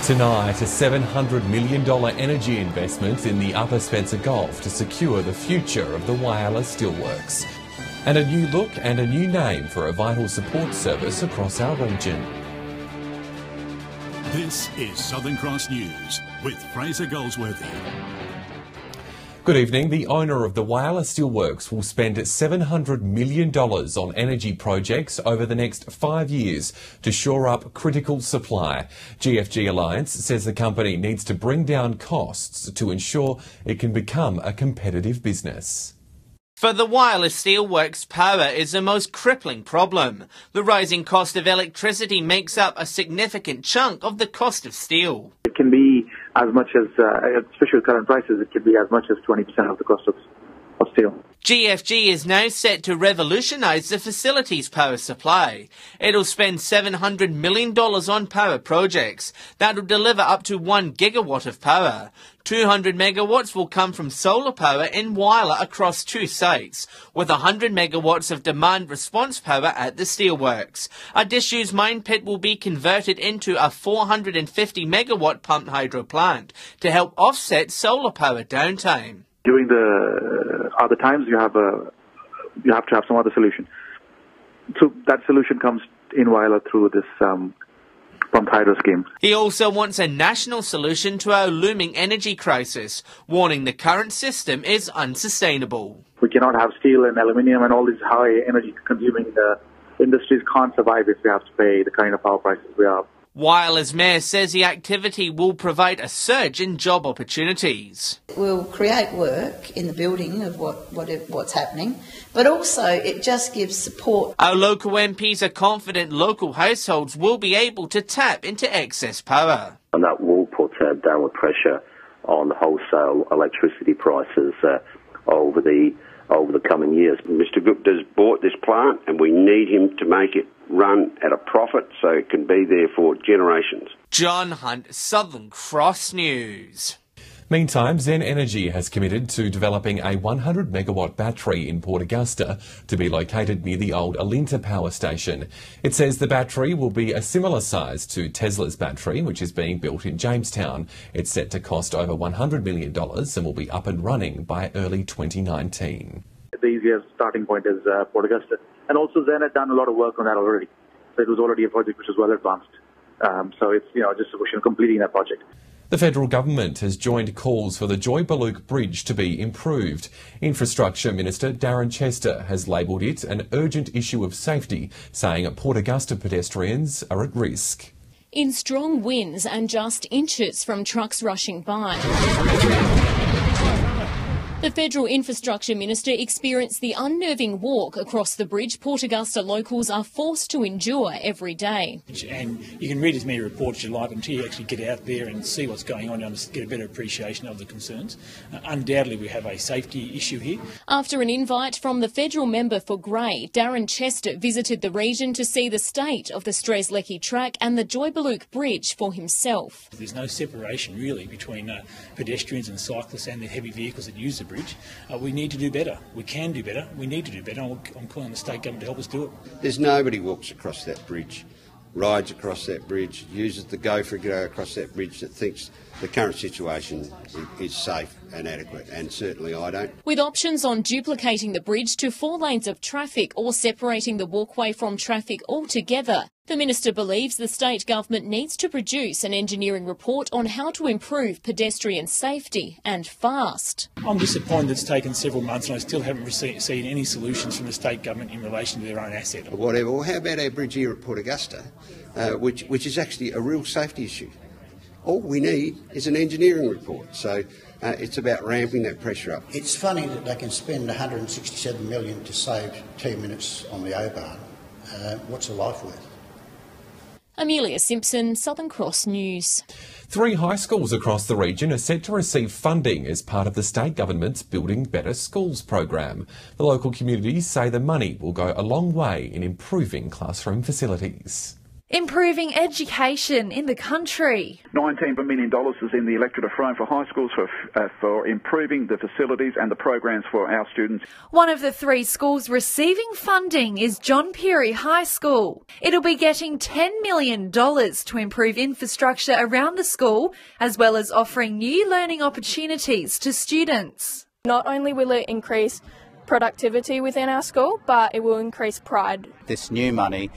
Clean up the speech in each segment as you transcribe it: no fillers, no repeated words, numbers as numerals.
Tonight, a $700 million energy investment in the Upper Spencer Gulf to secure the future of the Whyalla Steelworks. And a new look and a new name for a vital support service across our region. This is Southern Cross News with Fraser Goldsworthy. Good evening. The owner of the Whyalla Steelworks will spend $700 million on energy projects over the next 5 years to shore up critical supply. GFG Alliance says the company needs to bring down costs to ensure it can become a competitive business. For the Whyalla Steelworks, power is the most crippling problem. The rising cost of electricity makes up a significant chunk of the cost of steel. It can be as much as, especially with current prices, it can be as much as 20% of the cost of steel. GFG is now set to revolutionise the facility's power supply. It'll spend $700 million on power projects that'll deliver up to 1 gigawatt of power. 200 megawatts will come from solar power in Whyalla across 2 sites, with 100 megawatts of demand response power at the steelworks. A disused mine pit will be converted into a 450 megawatt pumped hydro plant to help offset solar power downtime. During the other times, you have to have some other solution. So that solution comes in Whyalla through this pumped hydro scheme. He also wants a national solution to our looming energy crisis, warning the current system is unsustainable. We cannot have steel and aluminium and all these high energy consuming industries can't survive if we have to pay the kind of power prices we are. Whyalla's mayor says the activity will provide a surge in job opportunities. We'll create work in the building of what's happening, but also it just gives support. Our local MPs are confident local households will be able to tap into excess power. And that will put downward pressure on wholesale electricity prices over the coming years. Mr Gupta's bought this plant and we need him to make it run at a profit so it can be there for generations. John Hunt, Southern Cross News. Meantime, Zen Energy has committed to developing a 100 megawatt battery in Port Augusta to be located near the old Alinta power station. It says the battery will be a similar size to Tesla's battery, which is being built in Jamestown. It's set to cost over $100 million and will be up and running by early 2019. The easiest starting point is Port Augusta. And also Zen had done a lot of work on that already. So it was already a project which was well advanced. So it's just a question of completing that project. The federal government has joined calls for the Joy-Baluk Bridge to be improved. Infrastructure Minister Darren Chester has labelled it an urgent issue of safety, saying Port Augusta pedestrians are at risk. In strong winds and just inches from trucks rushing by, the Federal Infrastructure Minister experienced the unnerving walk across the bridge Port Augusta locals are forced to endure every day. And you can read as many reports as you like until you actually get out there and see what's going on and get a better appreciation of the concerns. Undoubtedly we have a safety issue here. After an invite from the federal member for Grey, Darren Chester visited the region to see the state of the Strzelecki track and the Joy-Baluk Bridge for himself. There's no separation really between pedestrians and cyclists and the heavy vehicles that use the bridge. We need to do better. We can do better. We need to do better. I'm calling on the state government to help us do it. There's nobody walks across that bridge, rides across that bridge, uses the go for go across that bridge that thinks the current situation is safe and adequate, and certainly I don't. With options on duplicating the bridge to 4 lanes of traffic or separating the walkway from traffic altogether, the minister believes the state government needs to produce an engineering report on how to improve pedestrian safety, and fast. I'm disappointed it's taken several months and I still haven't seen any solutions from the state government in relation to their own asset. Whatever. Well, how about our bridge here at Port Augusta, which is actually a real safety issue? All we need is an engineering report. So it's about ramping that pressure up. It's funny that they can spend $167 million to save 2 minutes on the O-Bahn. What's a life worth? Amelia Simpson, Southern Cross News. 3 high schools across the region are set to receive funding as part of the state government's Building Better Schools program. The local communities say the money will go a long way in improving classroom facilities. Improving education in the country. $19 million is in the electorate of Frome for high schools for improving the facilities and the programs for our students. One of the 3 schools receiving funding is John Perry High School. It'll be getting $10 million to improve infrastructure around the school, as well as offering new learning opportunities to students. Not only will it increase productivity within our school, but it will increase pride. This new money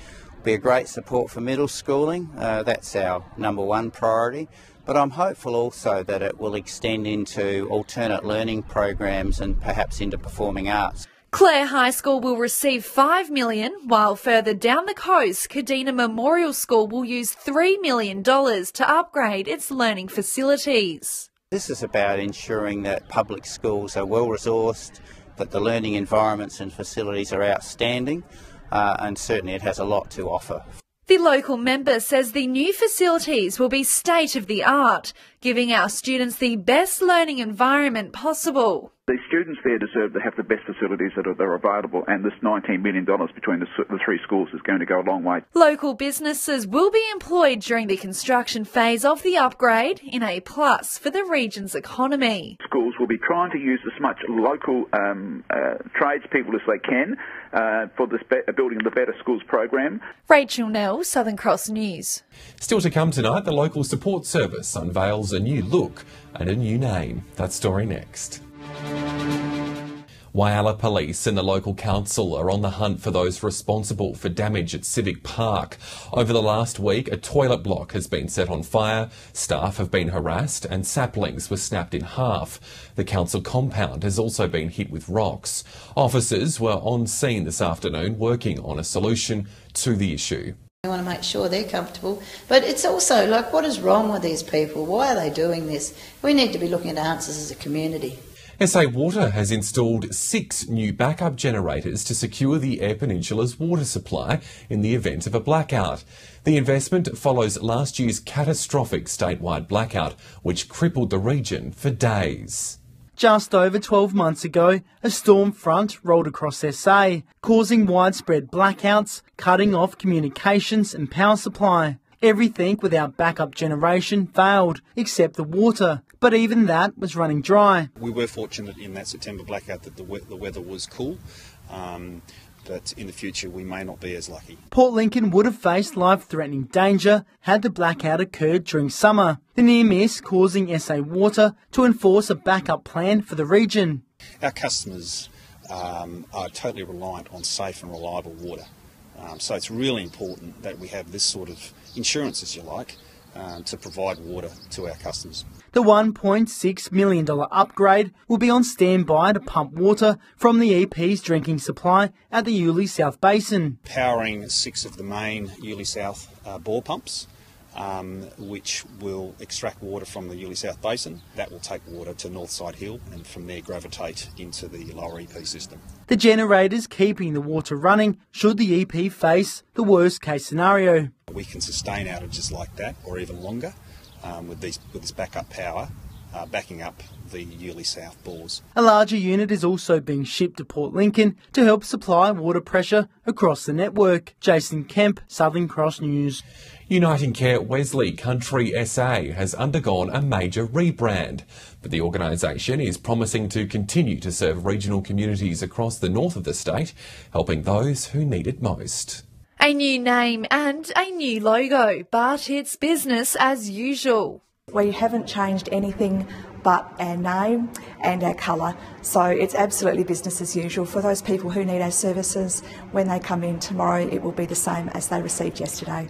be a great support for middle schooling. That's our number 1 priority. But I'm hopeful also that it will extend into alternate learning programs and perhaps into performing arts. Clare High School will receive $5 million, while further down the coast, Kadina Memorial School will use $3 million to upgrade its learning facilities. This is about ensuring that public schools are well resourced, that the learning environments and facilities are outstanding, and certainly it has a lot to offer. The local member says the new facilities will be state-of-the-art, giving our students the best learning environment possible. The students there deserve to have the best facilities that are available, and this $19 million between the 3 schools is going to go a long way. Local businesses will be employed during the construction phase of the upgrade, in a plus for the region's economy. Schools will be trying to use as much local tradespeople as they can for this Building the Better Schools program. Rachel Nell, Southern Cross News. Still to come tonight, the local support service unveils a new look and a new name. That story next. Whyalla Police and the local council are on the hunt for those responsible for damage at Civic Park. Over the last week, a toilet block has been set on fire, staff have been harassed and saplings were snapped in half. The council compound has also been hit with rocks. Officers were on scene this afternoon working on a solution to the issue. We want to make sure they're comfortable, but it's also like, what is wrong with these people? Why are they doing this? We need to be looking at answers as a community. SA Water has installed 6 new backup generators to secure the Eyre Peninsula's water supply in the event of a blackout. The investment follows last year's catastrophic statewide blackout, which crippled the region for days. Just over 12 months ago, a storm front rolled across SA, causing widespread blackouts, cutting off communications and power supply. Everything without backup generation failed, except the water, but even that was running dry. We were fortunate in that September blackout that the weather was cool, but in the future we may not be as lucky. Port Lincoln would have faced life-threatening danger had the blackout occurred during summer, the near miss causing SA Water to enforce a backup plan for the region. Our customers are totally reliant on safe and reliable water. So it's really important that we have this sort of insurance, as you like, to provide water to our customers. The $1.6 million upgrade will be on standby to pump water from the EP's drinking supply at the Whyalla South Basin. Powering 6 of the main Whyalla South bore pumps, which will extract water from the Whyalla South Basin. That will take water to Northside Hill and from there gravitate into the lower EP system. The generators keeping the water running should the EP face the worst case scenario. We can sustain outages like that or even longer with this backup power backing up the Whyalla South bores. A larger unit is also being shipped to Port Lincoln to help supply water pressure across the network. Jason Kemp, Southern Cross News. UnitingCare Wesley Country SA has undergone a major rebrand, but the organisation is promising to continue to serve regional communities across the north of the state, helping those who need it most. A new name and a new logo, but it's business as usual. We haven't changed anything but our name and our colour, so it's absolutely business as usual. For those people who need our services, when they come in tomorrow, it will be the same as they received yesterday.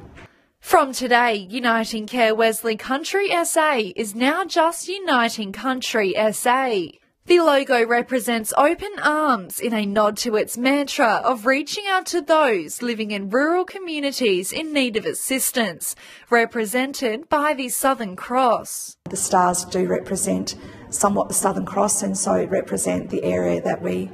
From today, UnitingCare Wesley Country SA is now just Uniting Country SA. The logo represents open arms in a nod to its mantra of reaching out to those living in rural communities in need of assistance, represented by the Southern Cross. The stars do represent somewhat the Southern Cross and so represent the area that we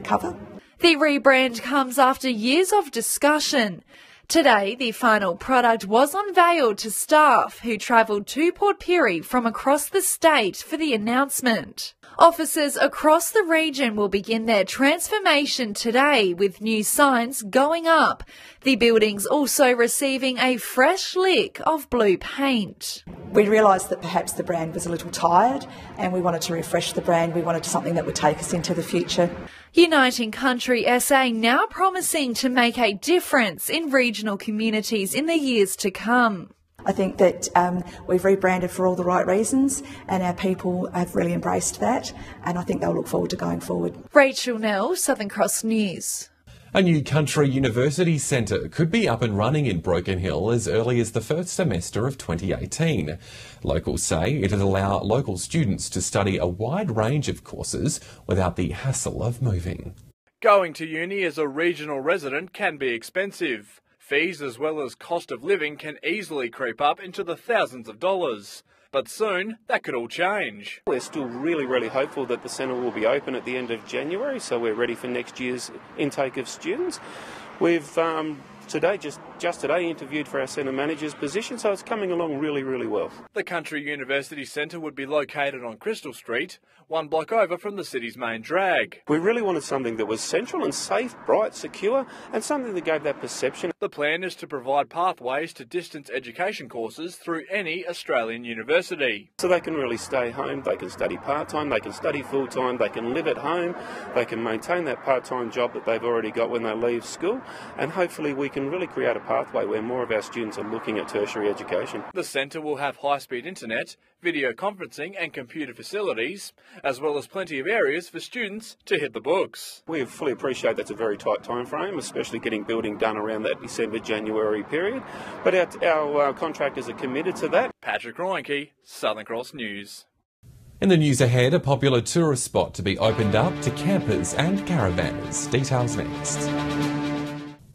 cover. The rebrand comes after years of discussion. Today, the final product was unveiled to staff who travelled to Port Pirie from across the state for the announcement. Officers across the region will begin their transformation today with new signs going up. The building's also receiving a fresh lick of blue paint. We realised that perhaps the brand was a little tired and we wanted to refresh the brand. We wanted something that would take us into the future. Uniting Country SA now promising to make a difference in regional communities in the years to come. I think that we've rebranded for all the right reasons and our people have really embraced that, and I think they'll look forward to going forward. Rachel Nell, Southern Cross News. A new country university centre could be up and running in Broken Hill as early as the first semester of 2018. Locals say it'd allow local students to study a wide range of courses without the hassle of moving. Going to uni as a regional resident can be expensive. Fees as well as cost of living can easily creep up into the thousands of dollars. But soon, that could all change. We're still really hopeful that the centre will be open at the end of January, so we're ready for next year's intake of students. We've just today interviewed for our centre manager's position, so it's coming along really well. The Country University Centre would be located on Crystal Street, one block over from the city's main drag. We really wanted something that was central and safe, bright, secure, and something that gave that perception. The plan is to provide pathways to distance education courses through any Australian university. So they can really stay home, they can study part-time, they can study full-time, they can live at home, they can maintain that part-time job that they've already got when they leave school, and hopefully we can really create a pathway where more of our students are looking at tertiary education. The centre will have high-speed internet, video conferencing and computer facilities, as well as plenty of areas for students to hit the books. We fully appreciate that's a very tight time frame, especially getting building done around that December-January period, but our contractors are committed to that. Patrick Roinke, Southern Cross News. In the news ahead, a popular tourist spot to be opened up to campers and caravanners. Details next.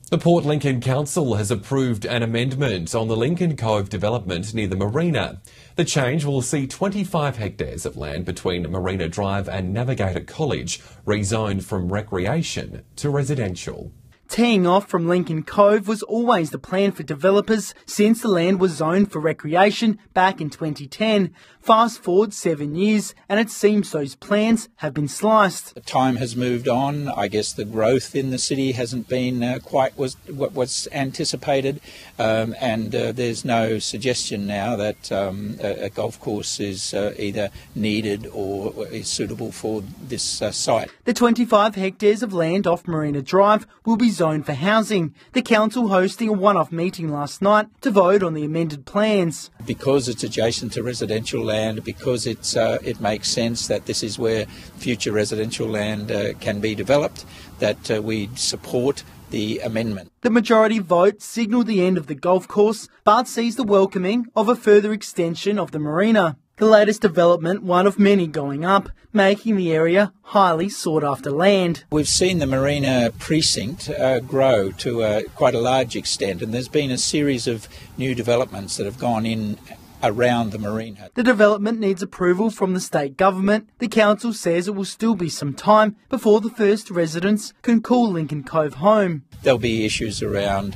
The Port Lincoln Council has approved an amendment on the Lincoln Cove development near the marina. The change will see 25 hectares of land between Marina Drive and Navigator College rezoned from recreation to residential. Teeing off from Lincoln Cove was always the plan for developers since the land was zoned for recreation back in 2010. Fast forward 7 years and it seems those plans have been sliced. The time has moved on. I guess the growth in the city hasn't been quite what was anticipated, and there's no suggestion now that a golf course is either needed or is suitable for this site. The 25 hectares of land off Marina Drive will be zoned for housing. The council hosting a one-off meeting last night to vote on the amended plans. Because it's adjacent to residential land, because it makes sense that this is where future residential land can be developed, that we support the amendment. The majority vote signalled the end of the golf course, but sees the welcoming of a further extension of the marina. The latest development, one of many going up, making the area highly sought after land. We've seen the marina precinct grow to quite a large extent, and there's been a series of new developments that have gone in around the marina. The development needs approval from the state government. The council says it will still be some time before the first residents can call Lincoln Cove home. There'll be issues around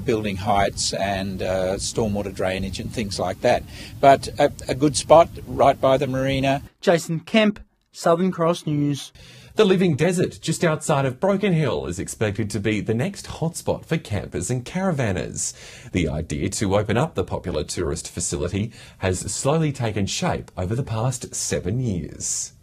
building heights and stormwater drainage and things like that. But a good spot right by the marina. Jason Kemp, Southern Cross News. The living desert just outside of Broken Hill is expected to be the next hotspot for campers and caravanners. The idea to open up the popular tourist facility has slowly taken shape over the past 7 years.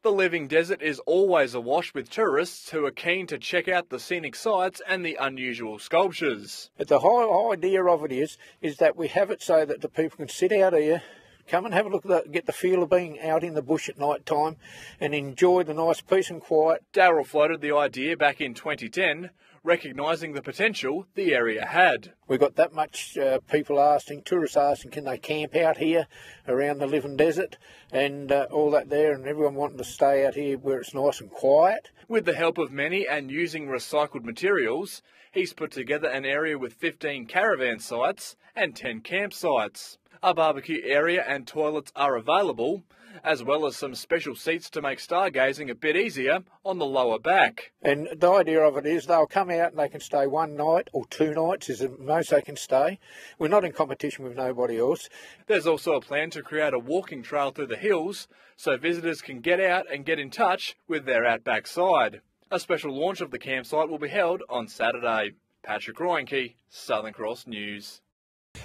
The living desert is always awash with tourists who are keen to check out the scenic sights and the unusual sculptures. But the whole idea of it is that we have it so that the people can sit out here, come and have a look at that, get the feel of being out in the bush at night time and enjoy the nice peace and quiet. Darryl floated the idea back in 2010, recognising the potential the area had. We got that much people asking, tourists asking, can they camp out here around the living desert and all that there, and everyone wanting to stay out here where it's nice and quiet. With the help of many and using recycled materials, he's put together an area with 15 caravan sites and 10 campsites. A barbecue area and toilets are available, as well as some special seats to make stargazing a bit easier on the lower back. And the idea of it is they'll come out and they can stay one night or 2 nights is the most they can stay. We're not in competition with nobody else. There's also a plan to create a walking trail through the hills so visitors can get out and get in touch with their outback side. A special launch of the campsite will be held on Saturday. Patrick Roinke, Southern Cross News.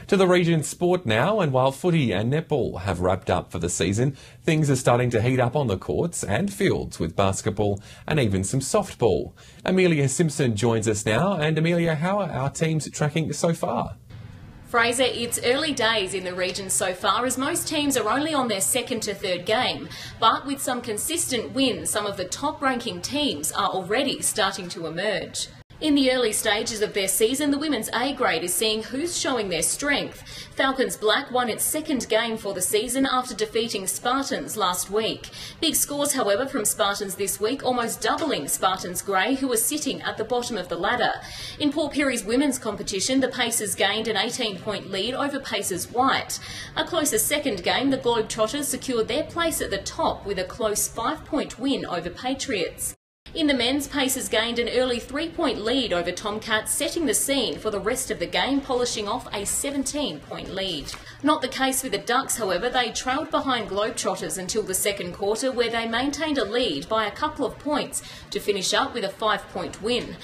To the region's sport now, and while footy and netball have wrapped up for the season, things are starting to heat up on the courts and fields with basketball and even some softball. Amelia Simpson joins us now, and Amelia, how are our teams tracking so far? Fraser, it's early days in the region so far, as most teams are only on their second to third game. But with some consistent wins, some of the top-ranking teams are already starting to emerge. In the early stages of their season, the women's A grade is seeing who's showing their strength. Falcons Black won its second game for the season after defeating Spartans last week. Big scores, however, from Spartans this week, almost doubling Spartans Grey, who are sitting at the bottom of the ladder. In Port Pirie's women's competition, the Pacers gained an 18-point lead over Pacers White. A closer second game, the Globetrotters secured their place at the top with a close 5-point win over Patriots. In the men's, Pacers gained an early 3-point lead over Tomcats, setting the scene for the rest of the game, polishing off a 17-point lead. Not the case with the Ducks, however. They trailed behind Globetrotters until the second quarter, where they maintained a lead by a couple of points to finish up with a 5-point win.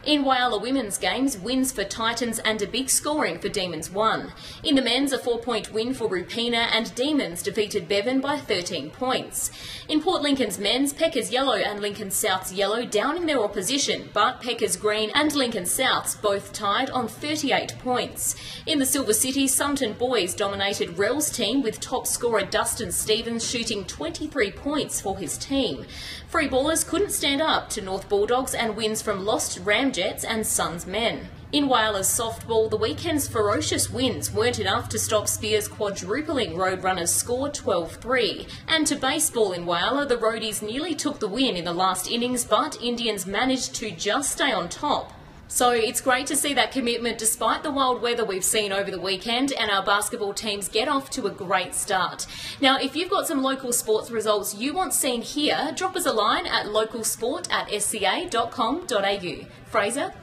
In Whyalla women's games, wins for Titans and a big scoring for Demons won. In the men's, a 4-point win for Rupina, and Demons defeated Bevan by 13 points. In Port Lincoln's men's, Peckers Yellow and Lincoln South's Yellow downing their opposition, but Peckers Green and Lincoln South's both tied on 38 points. In the Silver City, Sumton Boys dominated Rel's team, with top scorer Dustin Stevens shooting 23 points for his team. Free ballers couldn't stand up to North Bulldogs, and wins from Lost Ramjets and Suns men. In Whyalla's softball, the weekend's ferocious wins weren't enough to stop Spear's quadrupling Roadrunners' score 12-3. And to baseball in Whyalla, the Roadies nearly took the win in the last innings, but Indians managed to just stay on top. So it's great to see that commitment despite the wild weather we've seen over the weekend, and our basketball teams get off to a great start. Now, if you've got some local sports results you want seen here, drop us a line at localsport@sca.com.au. Fraser?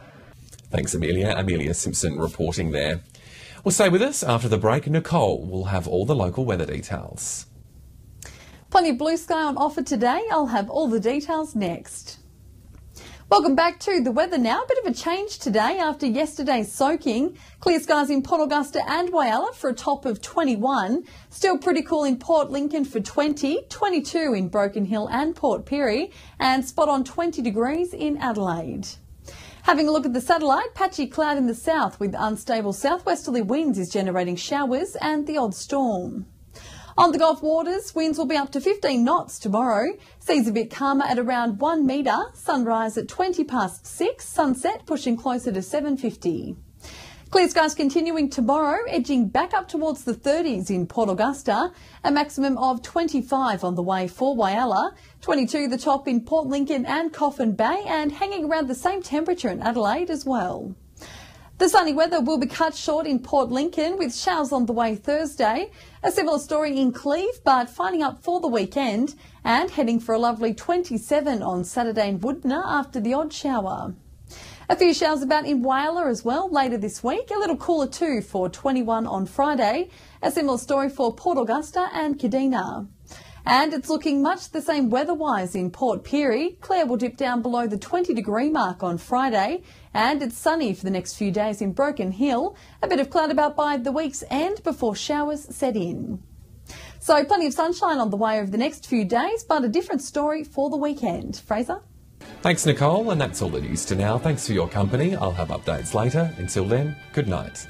Thanks, Amelia. Amelia Simpson reporting there. Well, stay with us. After the break, Nicole will have all the local weather details. Plenty of blue sky on offer today. I'll have all the details next. Welcome back to the weather now. A bit of a change today after yesterday's soaking. Clear skies in Port Augusta and Whyalla for a top of 21. Still pretty cool in Port Lincoln for 20, 22 in Broken Hill and Port Pirie, and spot on 20 degrees in Adelaide. Having a look at the satellite, patchy cloud in the south with unstable southwesterly winds is generating showers and the odd storm. On the Gulf waters, winds will be up to 15 knots tomorrow. Seas a bit calmer at around 1 metre. Sunrise at 6:20, sunset pushing closer to 7:50. Clear skies continuing tomorrow, edging back up towards the 30s in Port Augusta. A maximum of 25 on the way for Whyalla. 22 the top in Port Lincoln and Coffin Bay, and hanging around the same temperature in Adelaide as well. The sunny weather will be cut short in Port Lincoln, with showers on the way Thursday. A similar story in Cleve, but finding up for the weekend, and heading for a lovely 27 on Saturday in Woodner after the odd shower. A few showers about in Whyalla as well later this week. A little cooler too for 21 on Friday. A similar story for Port Augusta and Kadina. And it's looking much the same weather-wise in Port Pirie. Clare will dip down below the 20-degree mark on Friday. And it's sunny for the next few days in Broken Hill. A bit of cloud about by the week's end before showers set in. So plenty of sunshine on the way over the next few days, but a different story for the weekend. Fraser? Thanks, Nicole, and that's all the news to now. Thanks for your company. I'll have updates later. Until then, good night.